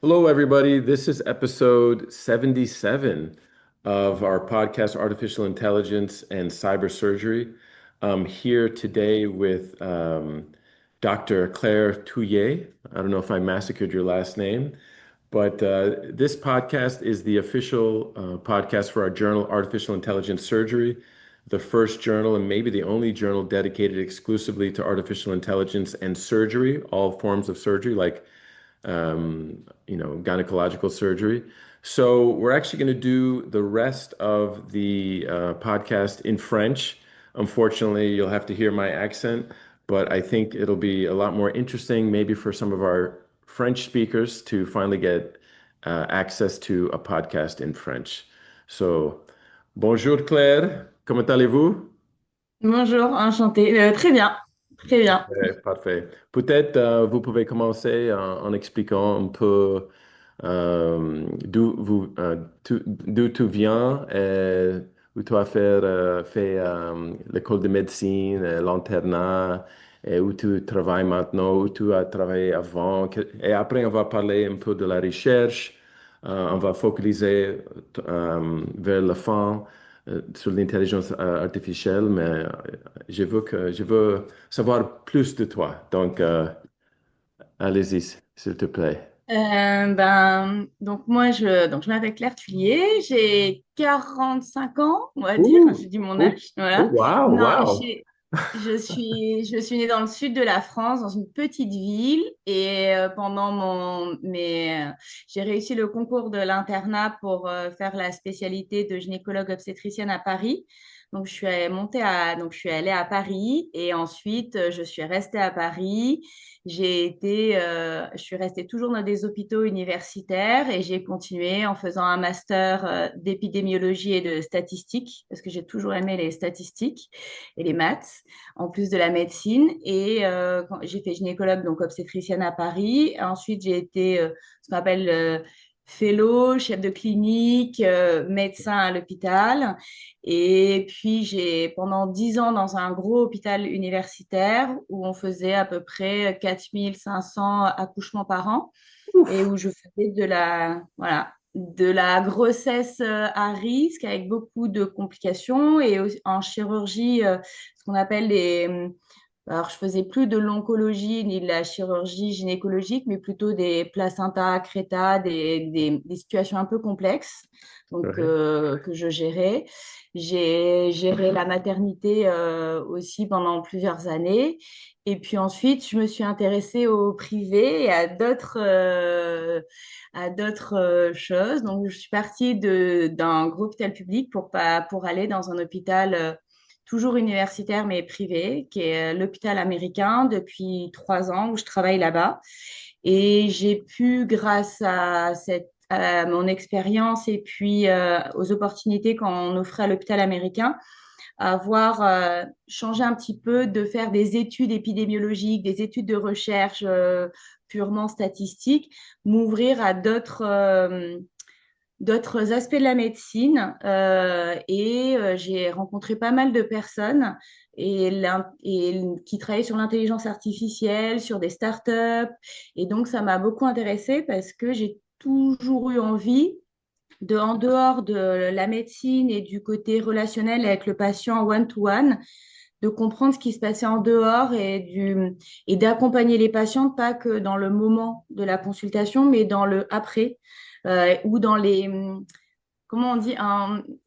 Hello, everybody. This is episode 77 of our podcast, Artificial Intelligence and Cyber Surgery. I'm here today with Dr. Claire Touillet. I don't know if I massacred your last name, but this podcast is the official podcast for our journal, Artificial Intelligence Surgery, the first journal and maybe the only journal dedicated exclusively to artificial intelligence and surgery, all forms of surgery like gynecological surgery. So we're actually going to do the rest of the podcast in French. Unfortunately, you'll have to hear my accent, but I think it'll be a lot more interesting, maybe for some of our French speakers to finally get access to a podcast in French. So, bonjour Claire, comment allez-vous? Bonjour, enchantée. Très bien, très bien. Parfait. Peut-être vous pouvez commencer en expliquant un peu d'où tu viens et où tu as fait l'école de médecine, l'internat, et où tu travailles maintenant, où tu as travaillé avant. Et après, on va parler un peu de la recherche. On va focaliser vers la fin sur l'intelligence artificielle, mais je veux savoir plus de toi. Donc, allez-y, s'il te plaît. Donc moi, je m'appelle Claire Thuillier, j'ai 45 ans, on va dire, Ouh, j'ai dit mon oh, âge, oh, voilà. wow, Non, wow. je suis née dans le sud de la France, dans une petite ville, et j'ai réussi le concours de l'internat pour faire la spécialité de gynécologue obstétricienne à Paris. Donc je suis allée à Paris, et ensuite je suis restée à Paris. Je suis restée toujours dans des hôpitaux universitaires et j'ai continué en faisant un master d'épidémiologie et de statistique parce que j'ai toujours aimé les statistiques et les maths en plus de la médecine. J'ai fait gynécologue, donc obstétricienne à Paris. Ensuite, j'ai été ce qu'on appelle fellow, chef de clinique, médecin à l'hôpital. Et puis, j'ai pendant 10 ans dans un gros hôpital universitaire où on faisait à peu près 4500 accouchements par an et Ouf. où je faisais de la grossesse à risque avec beaucoup de complications en chirurgie, ce qu'on appelle alors, je faisais plus de l'oncologie ni de la chirurgie gynécologique, mais plutôt des placentas, creta, des situations un peu complexes Ouais. que je gérais. J'ai géré la maternité aussi pendant plusieurs années. Et puis ensuite, je me suis intéressée au privé et à d'autres choses. Donc, je suis partie d'un gros hôpital public pour aller dans un hôpital toujours universitaire mais privé, qui est l'hôpital américain depuis 3 ans où je travaille là-bas. Et j'ai pu, grâce à mon expérience et puis aux opportunités qu'on offrait à l'hôpital américain, avoir changé un petit peu de faire des études épidémiologiques, des études de recherche purement statistiques, m'ouvrir à d'autres aspects de la médecine j'ai rencontré pas mal de personnes qui travaillaient sur l'intelligence artificielle, sur des startups. Et donc, ça m'a beaucoup intéressée parce que j'ai toujours eu envie en dehors de la médecine et du côté relationnel avec le patient one-to-one, de comprendre ce qui se passait en dehors et d'accompagner les patients, pas que dans le moment de la consultation, mais dans le après, ou dans comment on dit,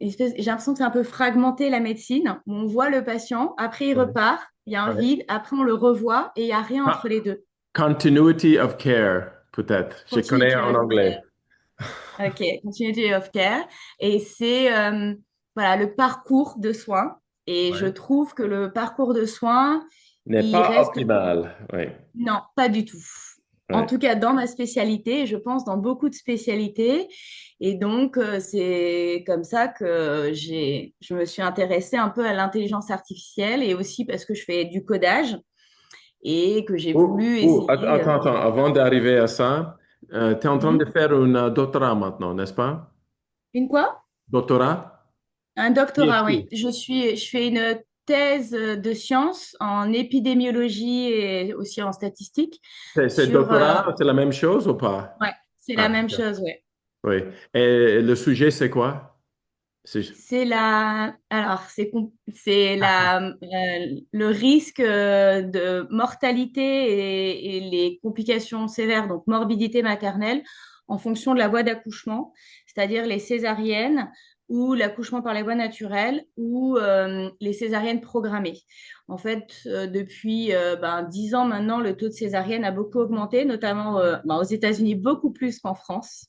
j'ai l'impression que c'est un peu fragmenté la médecine. On voit le patient, après il Ouais. repart, il y a un Ouais. vide, après on le revoit et il n'y a rien entre les deux. Continuity of care, peut-être. Je connais Continuity en of anglais. care. Ok, continuity of care. Et c'est voilà, le parcours de soins. Et je Ouais. trouve que le parcours de soins, N'est il pas reste... optimal. Oui. Non, pas du tout. En Ouais. tout cas, dans ma spécialité, et je pense dans beaucoup de spécialités. Et donc, c'est comme ça que je me suis intéressée un peu à l'intelligence artificielle et aussi parce que je fais du codage et que j'ai voulu essayer... Attends, attends. Avant d'arriver à ça, tu es en train de Mhm. faire un doctorat maintenant, n'est-ce pas? Une quoi? Doctorat? Un doctorat, oui. PhD. Je fais une thèse de sciences en épidémiologie et aussi en statistique C'est sur, doctorat, c'est la même chose ou pas? ouais, C'est la Ah, même ok. chose, ouais. Oui. Et le sujet, c'est quoi? C'est... C'est le risque de mortalité et les complications sévères, donc morbidité maternelle, en fonction de la voie d'accouchement, c'est-à-dire les césariennes ou l'accouchement par les voies naturelles ou les césariennes programmées. En fait, depuis 10 ans maintenant, le taux de césarienne a beaucoup augmenté, notamment aux États-Unis, beaucoup plus qu'en France.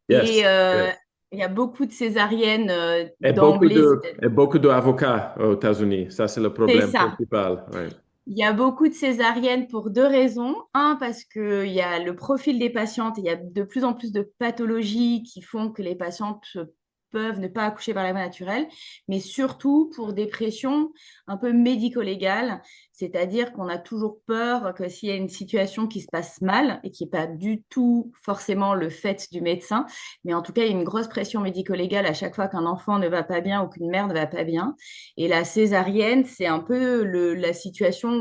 Et Yes. Yes. il y a beaucoup de césariennes d'emblée. Et beaucoup d'avocats aux États-Unis. Ça, c'est le C'est problème ça. principal. Ouais. Il y a beaucoup de césariennes pour deux raisons. Un, parce qu'il y a le profil des patientes et il y a de plus en plus de pathologies qui font que les patientes peuvent ne pas accoucher par la voie naturelle, mais surtout pour des pressions un peu médico-légales, c'est-à-dire qu'on a toujours peur que s'il y a une situation qui se passe mal et qui n'est pas du tout forcément le fait du médecin, mais en tout cas, il y a une grosse pression médico-légale à chaque fois qu'un enfant ne va pas bien ou qu'une mère ne va pas bien. Et la césarienne, c'est un peu la situation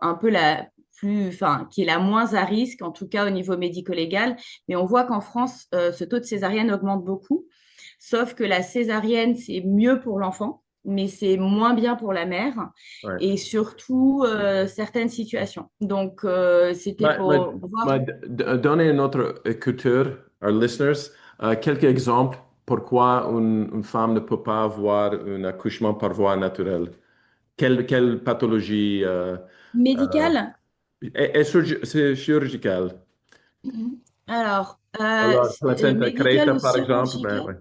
un peu enfin, qui est la moins à risque, en tout cas au niveau médico-légal. Mais on voit qu'en France, ce taux de césarienne augmente beaucoup. Sauf que la césarienne, c'est mieux pour l'enfant, mais c'est moins bien pour la mère Ouais. et surtout certaines situations. Donc, c'était Mais, mais, pour voir. mais donnez à notre écouteur, our listeners, quelques exemples pourquoi une femme ne peut pas avoir un accouchement par voie naturelle. Quelle pathologie Médical. c'est chirurgical. Alors, Alors, placenta médical creta, ou par exemple, chirurgical. ouais.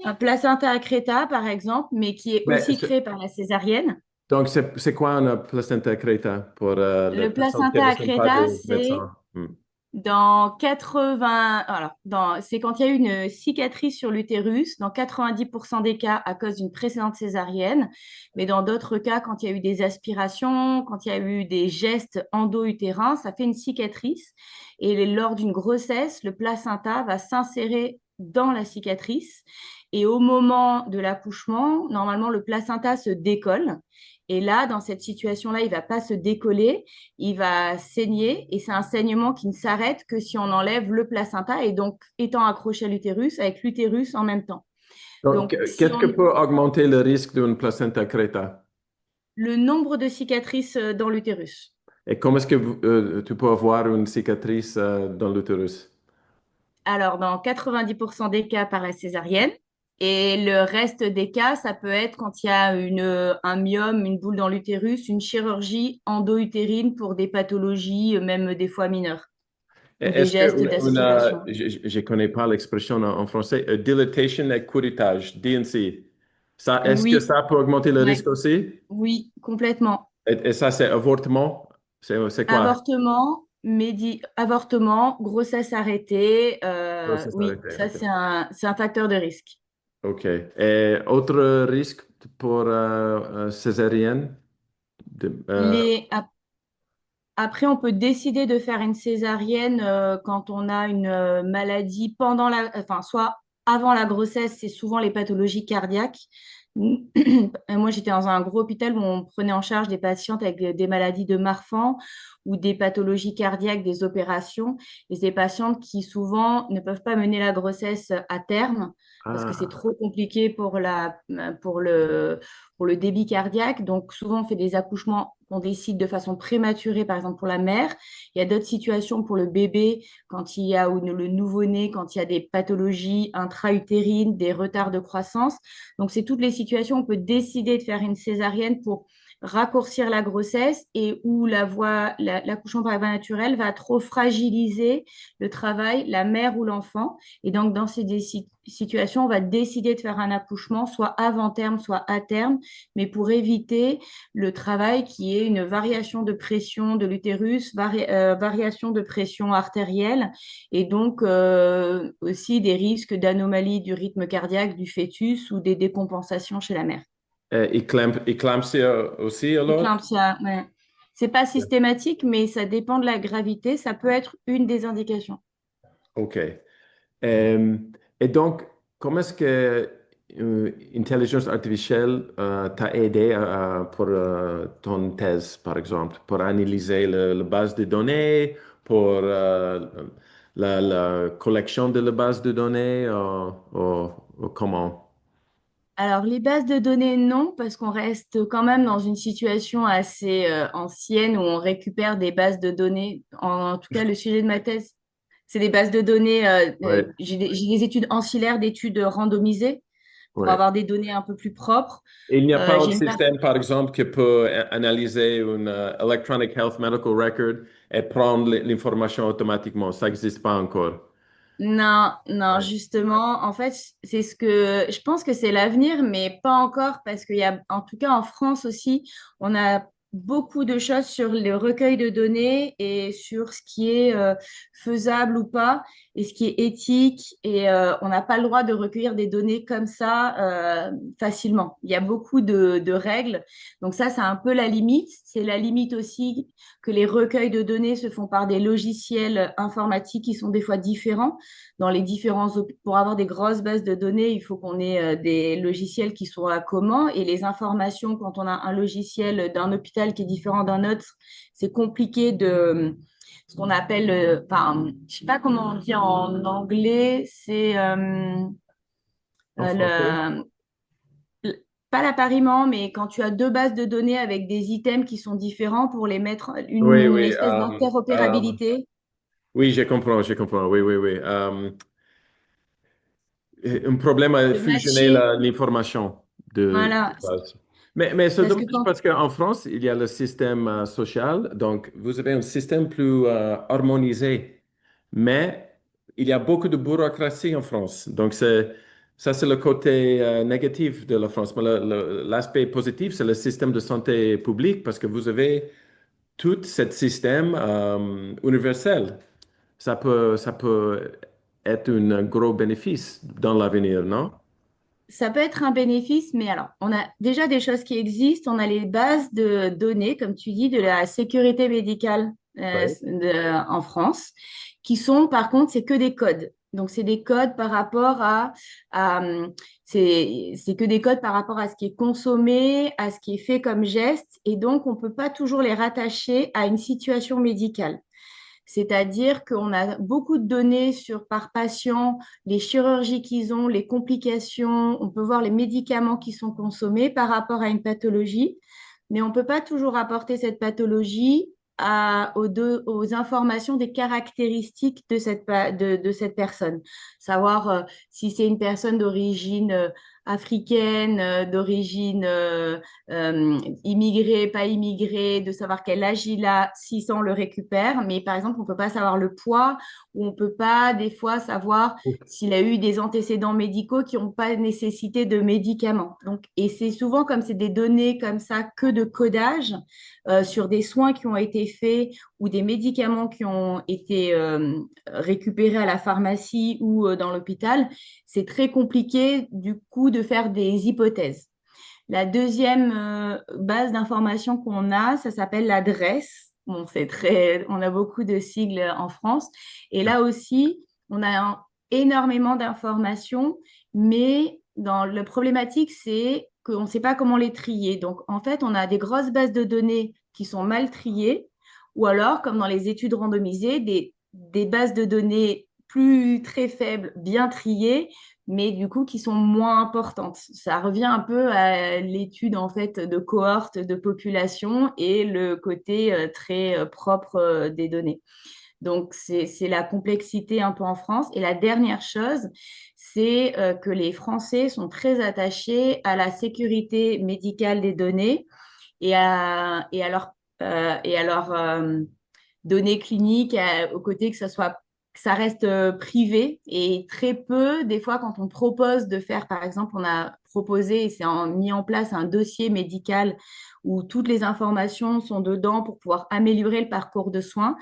Un placenta accreta, par exemple, mais qui est Mais aussi créé par la césarienne. donc, c'est quoi un placenta creta pour les Le personnes qui placenta ne sont pas accreta, des c'est médecins? Hmm. dans 80, c'est quand il y a eu une cicatrice sur l'utérus, dans 90% des cas à cause d'une précédente césarienne, mais dans d'autres cas, quand il y a eu des aspirations, quand il y a eu des gestes endo-utérins, ça fait une cicatrice. Et lors d'une grossesse, le placenta va s'insérer dans la cicatrice. Et au moment de l'accouchement, normalement, le placenta se décolle. Et là, dans cette situation-là, il ne va pas se décoller, il va saigner et c'est un saignement qui ne s'arrête que si on enlève le placenta et donc étant accroché à l'utérus avec l'utérus en même temps. Donc, Donc, si qu'est-ce que on peut augmenter le risque d'une placenta creta? le nombre de cicatrices dans l'utérus. Et comment est-ce que tu peux avoir une cicatrice dans l'utérus? Alors, dans 90% des cas par la césarienne. Et le reste des cas, ça peut être quand il y a un myome, une boule dans l'utérus, une chirurgie endo-utérine pour des pathologies, même des fois mineures, ou des Est-ce que gestes d'aspiration. je ne connais pas l'expression en français, dilatation et curettage, DNC. Ça, est-ce que Oui, ça peut augmenter le ouais, risque aussi? oui, complètement. Et ça, c'est avortement? C'est quoi? Avortement, grossesse arrêtée, Oh, c'est oui, arrêté, ça ok. c'est un facteur de risque. OK. Et autre risque pour césarienne? De- euh, Les, ap- Après, on peut décider de faire une césarienne quand on a une maladie enfin, soit avant la grossesse, c'est souvent les pathologies cardiaques. Moi, j'étais dans un gros hôpital où on prenait en charge des patientes avec des maladies de Marfan ou des pathologies cardiaques, des opérations. Et ces patientes qui souvent ne peuvent pas mener la grossesse à terme parce que c'est ah, trop compliqué pour le débit cardiaque. Donc, souvent, on fait des accouchements qu'on décide de façon prématurée, par exemple pour la mère. Il y a d'autres situations pour le bébé, quand il y a ou le nouveau-né, quand il y a des pathologies intra-utérines, des retards de croissance. Donc, c'est toutes les situations où on peut décider de faire une césarienne pour raccourcir la grossesse et où l'accouchement par la voie naturelle va trop fragiliser le travail, la mère ou l'enfant. Et donc, dans ces situations, on va décider de faire un accouchement, soit avant terme, soit à terme, mais pour éviter le travail qui est une variation de pression de l'utérus, variation de pression artérielle et donc aussi des risques d'anomalies du rythme cardiaque du fœtus ou des décompensations chez la mère. éclampsia aussi, alors? Éclampsia, ouais. C'est pas systématique, mais ça dépend de la gravité. Ça peut être une des indications. OK. Euh, et donc, comment est-ce que l'intelligence artificielle t'a aidé pour ton thèse, par exemple, pour analyser la base de données, pour la collection de la base de données ou comment? Alors, les bases de données, non, parce qu'on reste quand même dans une situation assez ancienne où on récupère des bases de données. En tout cas, le sujet de ma thèse, c'est des bases de données. Ouais, J'ai des études ancillaires d'études randomisées pour ouais. avoir des données un peu plus propres. Et il n'y a pas un J'ai une per- système, par exemple, qui peut analyser une Electronic Health Medical Record et prendre l'information automatiquement. Ça n'existe pas encore. Non, non, Ouais. justement, en fait, c'est ce que je pense que c'est l'avenir, mais pas encore parce qu'il y a, en tout cas en France aussi, on a beaucoup de choses sur le recueil de données et sur ce qui est faisable ou pas et ce qui est éthique et on n'a pas le droit de recueillir des données comme ça facilement. Il y a beaucoup de règles, donc ça, c'est un peu la limite. C'est la limite aussi que les recueils de données se font par des logiciels informatiques qui sont des fois différents dans les pour avoir des grosses bases de données, il faut qu'on ait des logiciels qui soient communs et les informations, quand on a un logiciel d'un hôpital qui est différent d'un autre, c'est compliqué de ce qu'on appelle, enfin, je sais pas comment on dit en anglais, c'est En français? pas l'appariement, mais quand tu as deux bases de données avec des items qui sont différents pour les mettre Oui, une oui. espèce d'interopérabilité. Oui, je comprends, je comprends. Oui, oui, oui. Un problème à De fusionner matcher. l'information de Voilà. base. Mais c'est Parce que dommage quand parce qu'en France, il y a le système social. Donc, vous avez un système plus harmonisé. Mais il y a beaucoup de bureaucratie en France. Donc, ça, c'est le côté négatif de la France. Mais l'aspect positif, c'est le système de santé publique parce que vous avez tout ce système universel. Ça peut être un gros bénéfice dans l'avenir, non? ça peut être un bénéfice, mais alors, on a déjà des choses qui existent. On a les bases de données, comme tu dis, de la sécurité médicale Oui. en France, qui sont, par contre, c'est que des codes. Donc, c'est des codes par rapport c'est que des codes par rapport à ce qui est consommé, à ce qui est fait comme geste, et donc, on peut pas toujours les rattacher à une situation médicale. C'est-à-dire qu'on a beaucoup de données sur par patient, les chirurgies qu'ils ont, les complications, on peut voir les médicaments qui sont consommés par rapport à une pathologie, mais on ne peut pas toujours apporter cette pathologie aux informations des caractéristiques de cette personne. Savoir si c'est une personne d'origine africaine, d'origine immigré, pas immigré, de savoir quel âge il a, si ça on le récupère. Mais par exemple, on peut pas savoir le poids ou on peut pas des fois savoir s'il a eu des antécédents médicaux qui n'ont pas nécessité de médicaments. Donc, et c'est souvent comme c'est des données comme ça que de codage sur des soins qui ont été faits ou des médicaments qui ont été récupérés à la pharmacie ou dans l'hôpital, c'est très compliqué du coup de faire des hypothèses. La deuxième base d'information qu'on a, ça s'appelle l'adresse. Bon, on a beaucoup de sigles en France. Et là aussi, on a énormément d'informations, mais le problématique, c'est qu'on ne sait pas comment les trier. Donc, en fait, on a des grosses bases de données qui sont mal triées, ou alors, comme dans les études randomisées, des bases de données plus très faibles, bien triées, mais du coup qui sont moins importantes. Ça revient un peu à l'étude en fait de cohorte de population et le côté très propre des données. Donc c'est la complexité un peu en France. Et la dernière chose, c'est que les Français sont très attachés à la sécurité médicale des données et à leur données cliniques, au côté que ça reste privé et très peu, des fois, quand on propose de faire, par exemple, on a proposé et mis en place un dossier médical où toutes les informations sont dedans pour pouvoir améliorer le parcours de soins.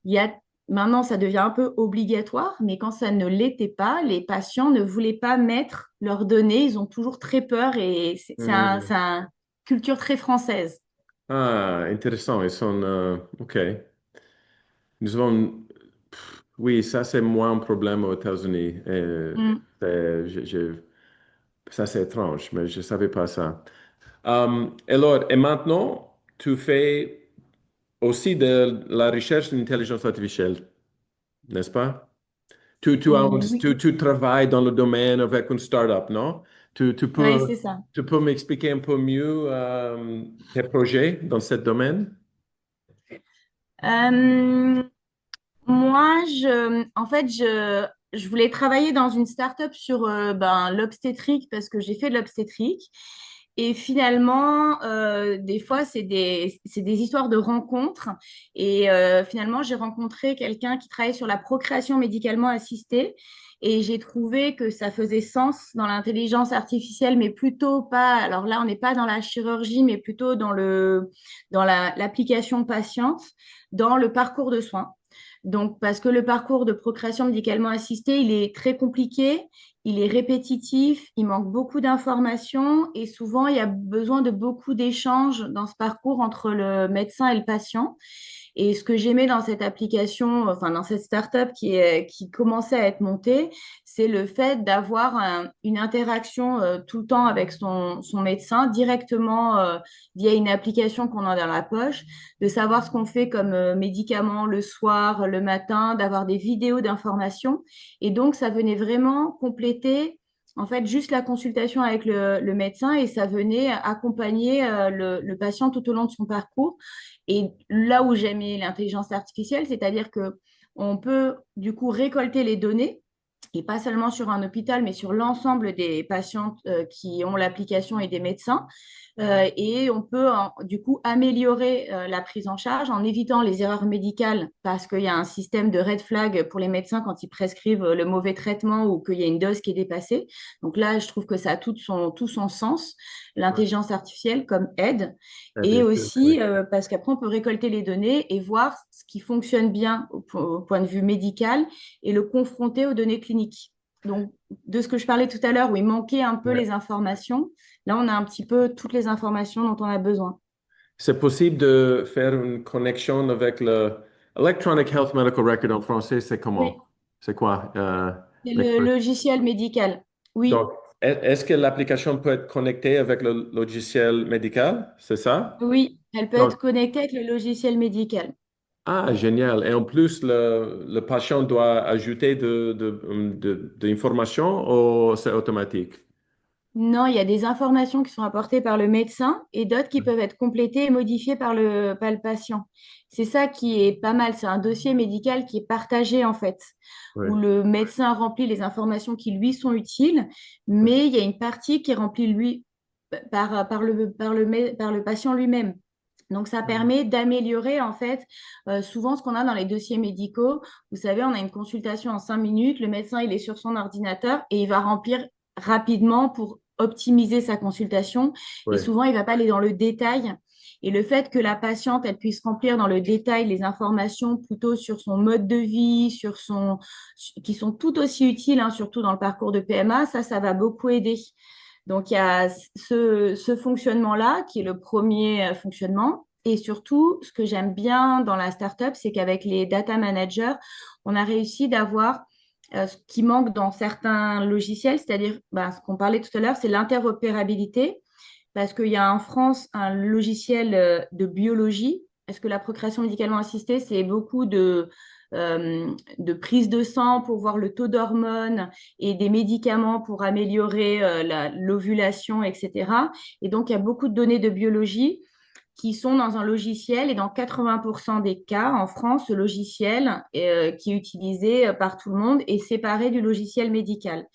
Il y a Maintenant, ça devient un peu obligatoire, mais quand ça ne l'était pas, les patients ne voulaient pas mettre leurs données. Ils ont toujours très peur et Hmm. c'est une culture très française. Ah, intéressant. Ils sont, OK. Nous avons, oui, ça c'est moins un problème aux États-Unis. Mm. Ça c'est étrange, mais je ne savais pas ça. Alors, et maintenant, tu fais aussi de la recherche d'intelligence artificielle, n'est-ce pas? Oui, Tu travailles dans le domaine avec une startup, non? ouais, c'est ça. Tu peux m'expliquer un peu mieux tes projets dans ce domaine? Euh, Moi, je voulais travailler dans une start-up sur l'obstétrique parce que j'ai fait de l'obstétrique. Et finalement, des fois, c'est des histoires de rencontres. Et finalement, j'ai rencontré quelqu'un qui travaille sur la procréation médicalement assistée. Et j'ai trouvé que ça faisait sens dans l'intelligence artificielle, mais plutôt pas. Alors là, on n'est pas dans la chirurgie, mais plutôt l'application patiente, dans le parcours de soins. Donc, parce que le parcours de procréation médicalement assistée, il est très compliqué, il est répétitif, il manque beaucoup d'informations et souvent, il y a besoin de beaucoup d'échanges dans ce parcours entre le médecin et le patient. Et ce que j'aimais dans cette application, enfin dans cette startup qui commençait à être montée, c'est le fait d'avoir une interaction tout le temps avec son médecin directement via une application qu'on a dans la poche, de savoir ce qu'on fait comme médicaments le soir, le matin, d'avoir des vidéos d'informations. Et donc, ça venait vraiment compléter en fait juste la consultation avec le médecin et ça venait accompagner le patient tout au long de son parcours. Et là où j'aimais l'intelligence artificielle, c'est-à-dire que on peut du coup récolter les données et pas seulement sur un hôpital, mais sur l'ensemble des patients qui ont l'application et des médecins. Et on peut du coup améliorer la prise en charge en évitant les erreurs médicales parce qu'il y a un système de red flag pour les médecins quand ils prescrivent le mauvais traitement ou qu'il y a une dose qui est dépassée. Donc là, je trouve que ça a tout son sens, Ouais. l'intelligence artificielle comme aide. Ah, Et bien sûr, oui. aussi parce qu'après, on peut récolter les données et voir ce qui fonctionne bien au point de vue médical et le confronter aux données cliniques. Donc, de ce que je parlais tout à l'heure, où il manquait un peu Ouais. les informations, là, on a un petit peu toutes les informations dont on a besoin. C'est possible de faire une connexion avec le Electronic Health Medical Record en français, c'est comment? Oui, C'est quoi? c'est le logiciel médical. Oui, Donc, est-ce que l'application peut être connectée avec le logiciel médical? C'est ça? oui, elle peut Donc, être connectée avec le logiciel médical. ah, génial. Et en plus, le patient doit ajouter de l'information ou c'est automatique? Non, il y a des informations qui sont apportées par le médecin et d'autres qui peuvent être complétées et modifiées par le patient. C'est ça qui est pas mal. C'est un dossier médical qui est partagé en fait, Oui. où le médecin remplit les informations qui lui sont utiles, Oui. mais il y a une partie qui est remplie lui par le patient lui-même. Donc, ça permet d'améliorer en fait souvent ce qu'on a dans les dossiers médicaux. Vous savez, on a une consultation en 5 minutes, le médecin il est sur son ordinateur et il va remplir rapidement pour optimiser sa consultation. Et Oui. souvent, il ne va pas aller dans le détail. Et le fait que la patiente, elle puisse remplir dans le détail les informations plutôt sur son mode de vie, qui sont tout aussi utiles, hein, surtout dans le parcours de PMA, ça va beaucoup aider. Donc, il y a ce fonctionnement-là qui est le premier fonctionnement. Et surtout, ce que j'aime bien dans la startup, c'est qu'avec les data managers, on a réussi d'avoir ce qui manque dans certains logiciels, c'est-à-dire ce qu'on parlait tout à l'heure, c'est l'interopérabilité, parce qu'il y a en France un logiciel de biologie. Est-ce que la procréation médicalement assistée, c'est beaucoup de prise de sang pour voir le taux d'hormones et des médicaments pour améliorer l'ovulation, etc. Et donc, il y a beaucoup de données de biologie qui sont dans un logiciel et dans 80% des cas en France, ce logiciel qui est utilisé par tout le monde est séparé du logiciel médical.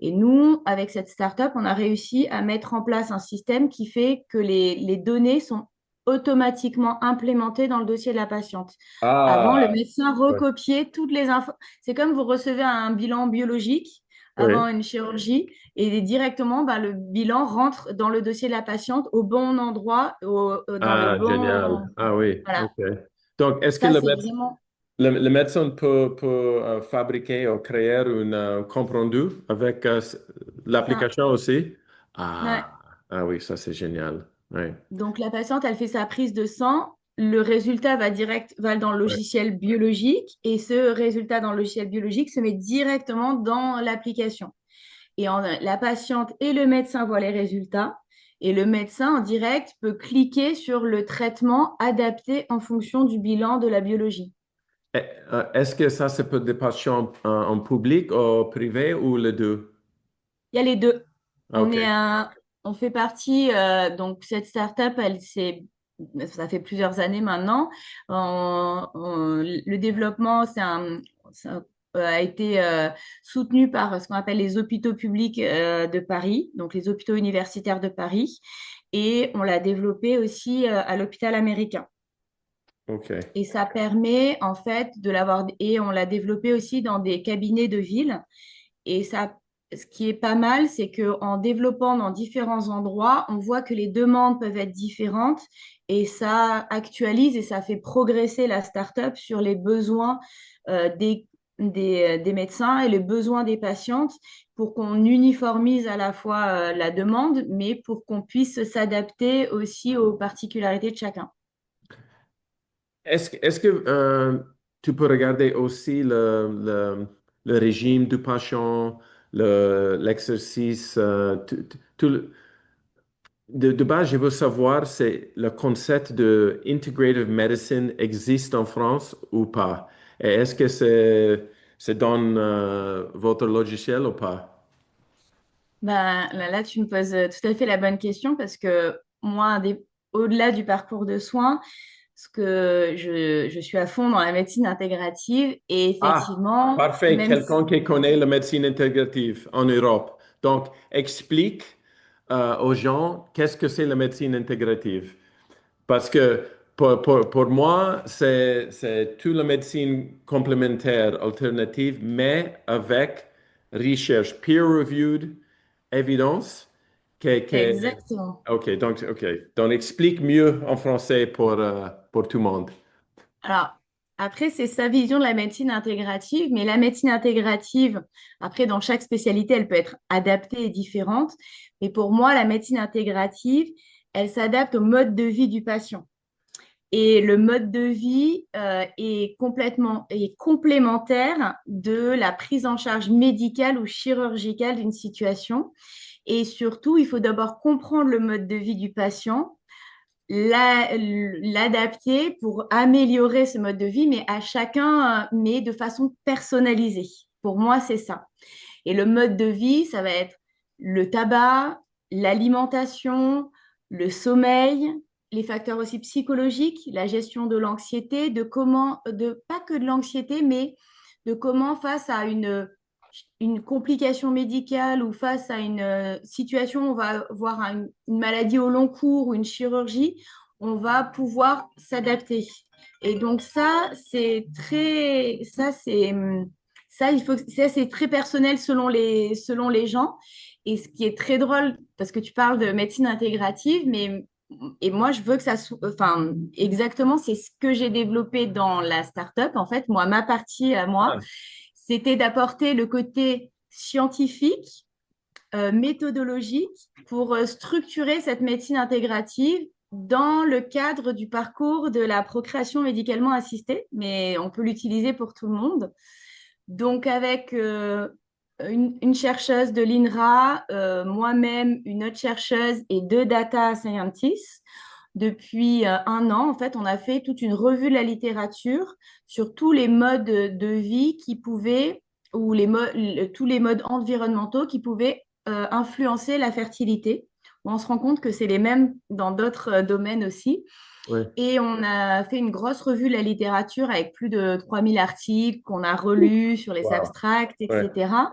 Et nous, avec cette startup, on a réussi à mettre en place un système qui fait que les données sont automatiquement implémentées dans le dossier de la patiente. Avant, le Ah, médecin ouais. recopiait toutes les infos. C'est comme vous recevez un bilan biologique Oui. avant une chirurgie et directement, le bilan rentre dans le dossier de la patiente au bon endroit, dans le Ah, bon... génial. Ah oui, Voilà. OK. Donc, est-ce que Ça, c'est vraiment... le médecin peut fabriquer ou créer un compte rendu avec ça. l'application aussi? Ah, Ouais. ah oui, ça c'est génial. Oui. Donc, la patiente, elle fait sa prise de sang. Le résultat va dans le Ouais. logiciel biologique et ce résultat dans le logiciel biologique se met directement dans l'application. La patiente et le médecin voient les résultats et le médecin en direct peut cliquer sur le traitement adapté en fonction du bilan de la biologie. Est-ce que ça, c'est pour des patients en public ou privé ou les deux? Il y a les deux. Ah, OK. On fait partie, donc cette startup, ça fait plusieurs années maintenant. Le développement, a été soutenu par ce qu'on appelle les hôpitaux publics de Paris, donc les hôpitaux universitaires de Paris, et on l'a développé aussi à l'hôpital américain. OK. Et ça permet en fait de l'avoir, et on l'a développé aussi dans des cabinets de ville. Et ça, ce qui est pas mal, c'est qu'en développant dans différents endroits, on voit que les demandes peuvent être différentes et ça actualise et ça fait progresser la startup sur les besoins des médecins et les besoins des patientes pour qu'on uniformise à la fois la demande, mais pour qu'on puisse s'adapter aussi aux particularités de chacun. Est-ce que tu peux regarder aussi le régime du patient, l'exercice, de base, je veux savoir si le concept de integrative medicine existe en France ou pas. Et est-ce que c'est dans votre logiciel ou pas? Ben, là, tu me poses tout à fait la bonne question parce que moi, au-delà du parcours de soins, je suis à fond dans la médecine intégrative et Ah, effectivement, parfait. même Quelqu'un si, qui connaît la médecine intégrative en Europe. Donc, explique aux gens qu'est-ce que c'est la médecine intégrative. Parce que pour moi, c'est toute la médecine complémentaire alternative, mais avec recherche peer-reviewed, évidence. Que, que- exactement. OK. Donc, explique mieux en français pour tout le monde. Alors, après, c'est sa vision de la médecine intégrative, mais la médecine intégrative, après, dans chaque spécialité, elle peut être adaptée et différente. Mais pour moi, la médecine intégrative, elle s'adapte au mode de vie du patient. Et le mode de vie est complémentaire de la prise en charge médicale ou chirurgicale d'une situation. Et surtout, il faut d'abord comprendre le mode de vie du patient, l'adapter pour améliorer ce mode de vie, mais à chacun, mais de façon personnalisée. Pour moi, c'est ça. Et le mode de vie, ça va être le tabac, l'alimentation, le sommeil, les facteurs aussi psychologiques, la gestion de l'anxiété, pas que de l'anxiété, mais de comment face à une complication médicale ou face à une situation, on va voir une maladie au long cours ou une chirurgie, on va pouvoir s'adapter. Et donc ça, c'est très personnel selon les gens. Et ce qui est très drôle, parce que tu parles de médecine intégrative, et moi, je veux que enfin, exactement, c'est ce que j'ai développé dans la startup. En fait, moi, ma partie à moi, Ah, c'était d'apporter le côté scientifique, méthodologique pour structurer cette médecine intégrative dans le cadre du parcours de la procréation médicalement assistée, mais on peut l'utiliser pour tout le monde. Donc, avec une chercheuse de l'INRA, moi-même, une autre chercheuse et deux data scientists, depuis un an, en fait, on a fait toute une revue de la littérature sur tous les modes de vie qui pouvaient, ou tous les modes environnementaux qui pouvaient influencer la fertilité. On se rend compte que c'est les mêmes dans d'autres domaines aussi. ouais. Et on a fait une grosse revue de la littérature avec plus de 3000 articles qu'on a relus sur les Wow. abstracts, Ouais. etc.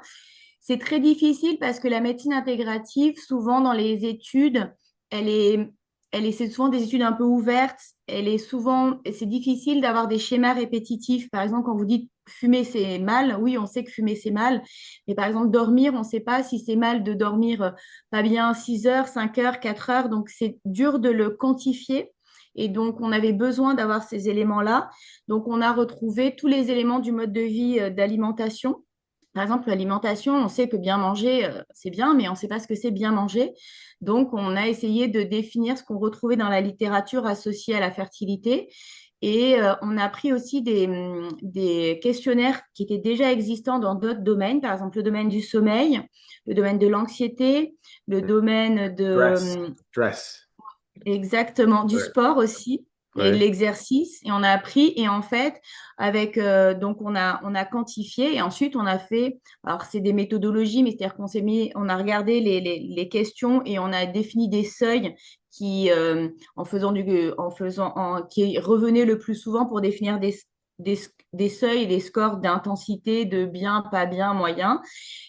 C'est très difficile parce que la médecine intégrative, souvent dans les études, elle est, c'est souvent des études un peu ouvertes. C'est difficile d'avoir des schémas répétitifs. Par exemple, quand vous dites fumer, c'est mal, oui, on sait que fumer, c'est mal. Mais par exemple, dormir, on ne sait pas si c'est mal de dormir pas bien 6 heures, 5 heures, 4 heures. Donc, c'est dur de le quantifier. Et donc, on avait besoin d'avoir ces éléments-là. Donc, on a retrouvé tous les éléments du mode de vie d'alimentation. Par exemple, l'alimentation, on sait que bien manger, c'est bien, mais on ne sait pas ce que c'est bien manger. Donc, on a essayé de définir ce qu'on retrouvait dans la littérature associée à la fertilité. Et on a pris aussi des questionnaires qui étaient déjà existants dans d'autres domaines, par exemple le domaine du sommeil, le domaine de l'anxiété, le domaine Stress. de, Stress. exactement, du Ouais. sport aussi. Il y a eu de Ouais. l'exercice et on a appris. Et en fait, avec donc on a quantifié et ensuite on a fait. Alors c'est des méthodologies, mais c'est-à-dire qu'on s'est mis, on a regardé les questions et on a défini des seuils qui qui revenaient le plus souvent pour définir des, des seuils et des scores d'intensité de bien, pas bien, moyen.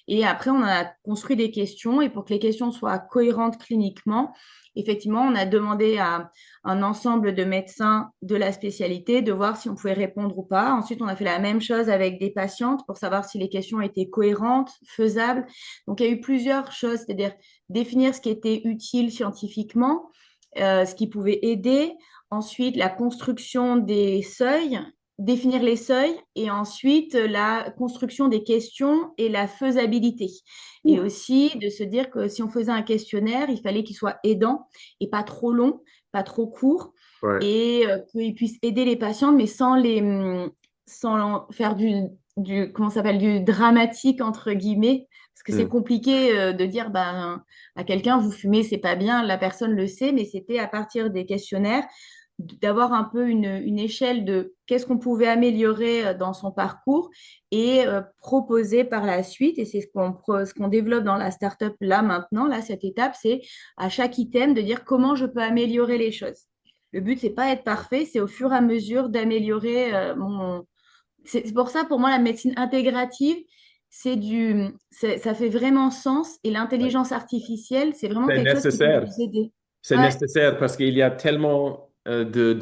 Et après, on a construit des questions et pour que les questions soient cohérentes cliniquement, effectivement, on a demandé à un ensemble de médecins de la spécialité de voir si on pouvait répondre ou pas. Ensuite, on a fait la même chose avec des patientes pour savoir si les questions étaient cohérentes, faisables. Donc, il y a eu plusieurs choses, c'est-à-dire définir ce qui était utile scientifiquement, ce qui pouvait aider. Ensuite, la construction des seuils, définir les seuils et ensuite la construction des questions et la faisabilité. Et Ouh. aussi de se dire que si on faisait un questionnaire, il fallait qu'il soit aidant et pas trop long, pas trop court, Ouais. et qu'il puisse aider les patients, mais sans faire comment ça s'appelle, du dramatique, entre guillemets, parce que c'est Hmm. compliqué de dire ben, à quelqu'un, vous fumez, c'est pas bien, la personne le sait, mais c'était à partir des questionnaires d'avoir un peu une échelle de qu'est-ce qu'on pouvait améliorer dans son parcours et proposer par la suite. Et c'est ce qu'on développe dans la startup là maintenant, là, cette étape, c'est à chaque item de dire comment je peux améliorer les choses. Le but, c'est pas être parfait, c'est au fur et à mesure d'améliorer mon. C'est pour ça, pour moi, la médecine intégrative, ça fait vraiment sens et Ouais. l'intelligence artificielle, c'est vraiment C'est quelque chose qui peut nécessaire. nous aider. C'est Ouais, nécessaire parce qu'il y a tellement de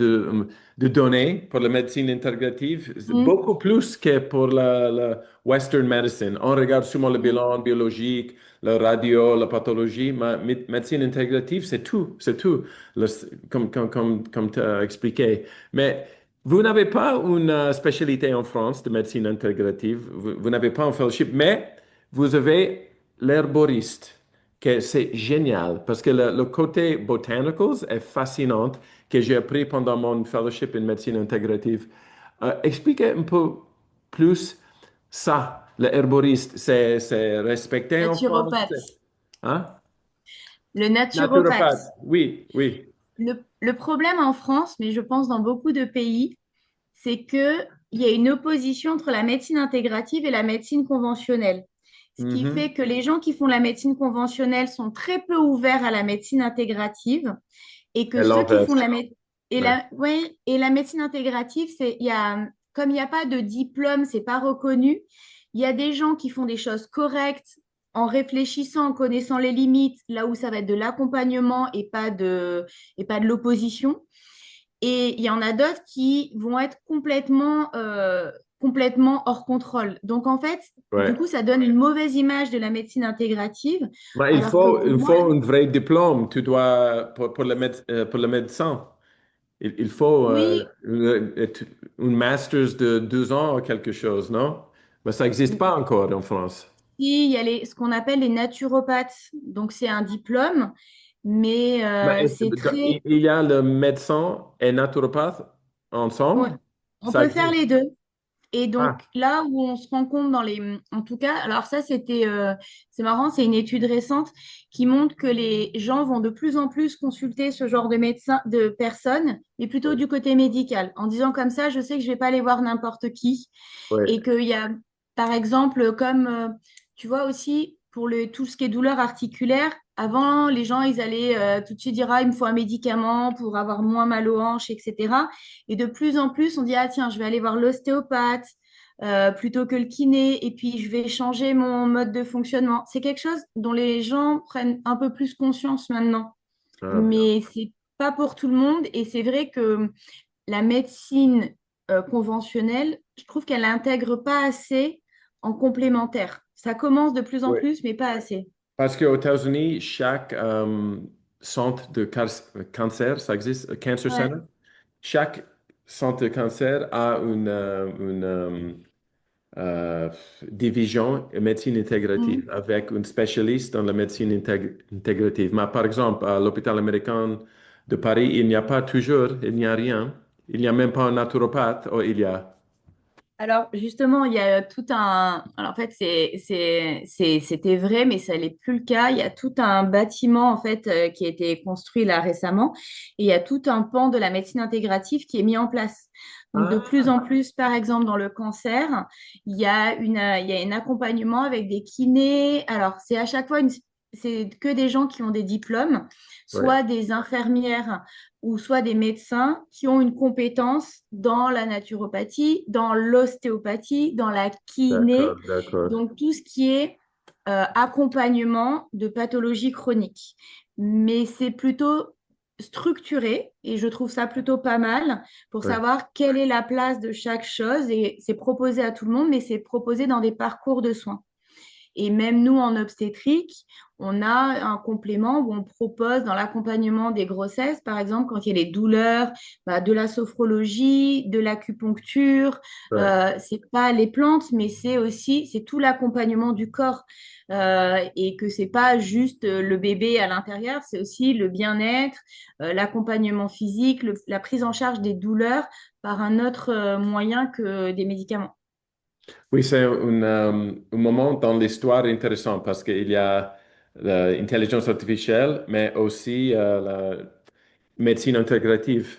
données pour la médecine intégrative, c'est mm, beaucoup plus que pour la Western medicine. On regarde souvent le mm. bilan biologique, la radio, la pathologie. Mais médecine intégrative, c'est tout, c'est tout, comme tu as expliqué. Mais vous n'avez pas une spécialité en France de médecine intégrative, vous n'avez pas un fellowship, mais vous avez l'herboriste que c'est génial parce que le côté botanicals est fascinant que j'ai appris pendant mon fellowship en médecine intégrative. Expliquez un peu plus ça, le herboriste, c'est respecté en France? Naturopathe. Hein? Le naturopathe. Naturopathe, oui, oui. Le problème en France, mais je pense dans beaucoup de pays, c'est qu'il y a une opposition entre la médecine intégrative et la médecine conventionnelle. Ce qui Mhm. fait que les gens qui font la médecine conventionnelle sont très peu ouverts à la médecine intégrative et que Et ceux qui font l'inverse. la médecine. Ouais. Ouais, et la médecine intégrative, comme il n'y a pas de diplôme, c'est pas reconnu, il y a des gens qui font des choses correctes en réfléchissant, en connaissant les limites, là où ça va être de l'accompagnement et pas de l'opposition. Et il y en a d'autres qui vont être complètement hors contrôle. Donc, en fait, du Ouais. coup, ça donne une mauvaise image de la médecine intégrative, Mais alors que pour il moi, faut un vrai diplôme. Tu dois, pour le médecin, il faut oui, une master's de 2 ans ou quelque chose, non? Mais ça n'existe pas encore en France. il y a ce qu'on appelle les naturopathes. Donc, c'est un diplôme, mais Mais c'est très. il y a le médecin et naturopathe Ouais, ensemble? on Ça peut faire existe. les deux. Et Ah, donc là où on se rend compte en tout cas, alors ça c'est marrant, c'est une étude récente qui montre que les gens vont de plus en plus consulter ce genre de personnes, mais plutôt oui, du côté médical, en disant comme ça, je sais que je vais pas aller voir n'importe qui, oui, et qu'il y a, par exemple, comme tu vois aussi pour tout ce qui est douleur articulaire. Avant, les gens, ils allaient tout de suite dire, ah, il me faut un médicament pour avoir moins mal aux hanches, etc. Et de plus en plus, on dit, ah tiens, je vais aller voir l'ostéopathe plutôt que le kiné, et puis je vais changer mon mode de fonctionnement. C'est quelque chose dont les gens prennent un peu plus conscience maintenant, ah, bien. mais c'est pas pour tout le monde. Et c'est vrai que la médecine conventionnelle, je trouve qu'elle n'intègre pas assez en complémentaire. Ça commence de plus en Oui. plus, mais pas assez. Parce qu'aux États-Unis, chaque centre de cancer, ça existe, Cancer Ouais. Center, chaque centre de cancer a division médecine Mm. intégrative avec un spécialiste dans la médecine intégrative. Mais par exemple, à l'hôpital américain de Paris, il n'y a pas toujours, il n'y a rien. Il n'y a même pas un naturopathe, ou il y a. Alors justement, il y a tout un. Alors en fait, c'était vrai, mais ça n'est plus le cas. Il y a tout un bâtiment en fait qui a été construit là récemment, et il y a tout un pan de la médecine intégrative qui est mis en place. Donc de plus Ah, en plus, par exemple dans le cancer, il y a un accompagnement avec des kinés. Alors c'est à chaque fois c'est que des gens qui ont des diplômes, ouais, soit des infirmières ou soit des médecins qui ont une compétence dans la naturopathie, dans l'ostéopathie, dans la kiné, d'accord, d'accord. donc tout ce qui est accompagnement de pathologies chroniques. Mais c'est plutôt structuré et je trouve ça plutôt pas mal pour Ouais. savoir quelle est la place de chaque chose et c'est proposé à tout le monde, mais c'est proposé dans des parcours de soins. Et même nous, en obstétrique, on a un complément où on propose dans l'accompagnement des grossesses, par exemple, quand il y a des douleurs, bah, de la sophrologie, de l'acupuncture. Ouais. C'est pas les plantes, mais c'est aussi c'est tout l'accompagnement du corps. Et que c'est pas juste le bébé à l'intérieur, c'est aussi le bien-être, l'accompagnement physique, la prise en charge des douleurs par un autre moyen que des médicaments. Oui, c'est un moment dans l'histoire intéressant parce qu'il y a l'intelligence artificielle, mais aussi la médecine intégrative.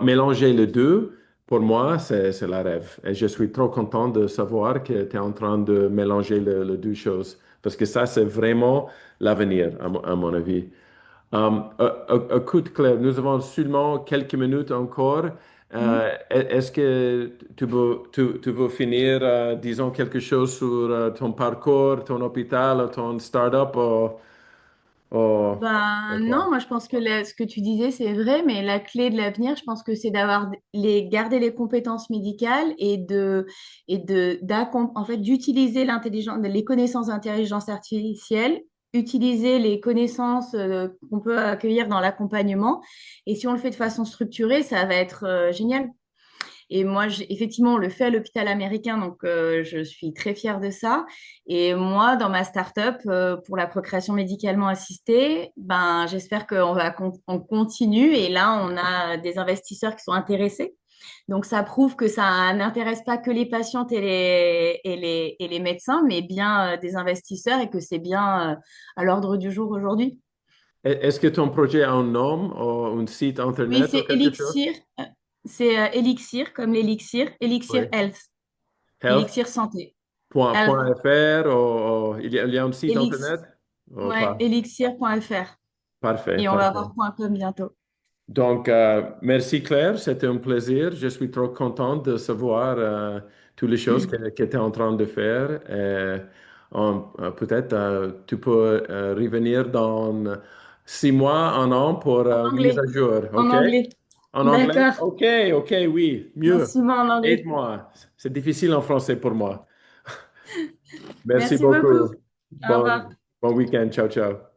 Mélanger les deux, pour moi, c'est la rêve. Et je suis trop content de savoir que tu es en train de mélanger les deux choses parce que ça, c'est vraiment l'avenir, à mon avis. Écoute, Claire, nous avons seulement quelques minutes encore. Est-ce que tu veux finir, disons, quelque chose sur ton parcours, ton hôpital, ton start-up ou Ben quoi? non, moi je pense que ce que tu disais c'est vrai, mais la clé de l'avenir, je pense que c'est garder les compétences médicales en fait d'utiliser les connaissances d'intelligence artificielle, utiliser les connaissances qu'on peut accueillir dans l'accompagnement. Et si on le fait de façon structurée, ça va être génial. Et moi, effectivement, on le fait à l'hôpital américain, donc je suis très fière de ça. Et moi, dans ma start-up, pour la procréation médicalement assistée, ben, j'espère on continue. Et là, on a des investisseurs qui sont intéressés. Donc, ça prouve que ça n'intéresse pas que les patientes et les médecins, mais bien des investisseurs et que c'est bien à l'ordre du jour aujourd'hui. Est-ce que ton projet a un nom ou un site Oui, internet ou c'est quelque chose? Elixir. C'est Elixir, comme l'élixir, Elixir Oui. Health, Elixir Santé. Health. Health.fr ou il y a un site Elix, internet? Oh, ouais, pas. elixir.fr. Parfait, Et on va parfait. avoir .com bientôt. Donc, merci Claire, c'était un plaisir. Je suis trop content de savoir toutes les choses que tu es en train de faire. Et, peut-être tu peux revenir dans 6 mois, un an pour En mise anglais. à jour, En OK? anglais. En anglais? D'accord. OK, OK, oui, mieux. Merci, moi en anglais. Aide-moi. C'est difficile en français pour moi. Merci Merci beaucoup. beaucoup. Au revoir. Bon week-end. Ciao, ciao.